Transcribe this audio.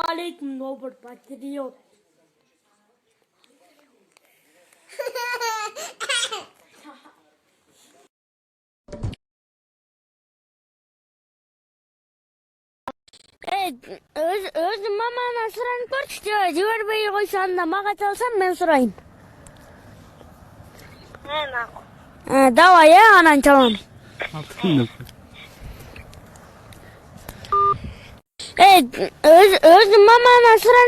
Aleyküm Robert Patriot. Evet, özüm ama nasıran görüştü. Civar Bey'i koysan da mağa çalsan ben sorayım. Ne nak? Davaya anan çalan. Evet, özüm ama nasıran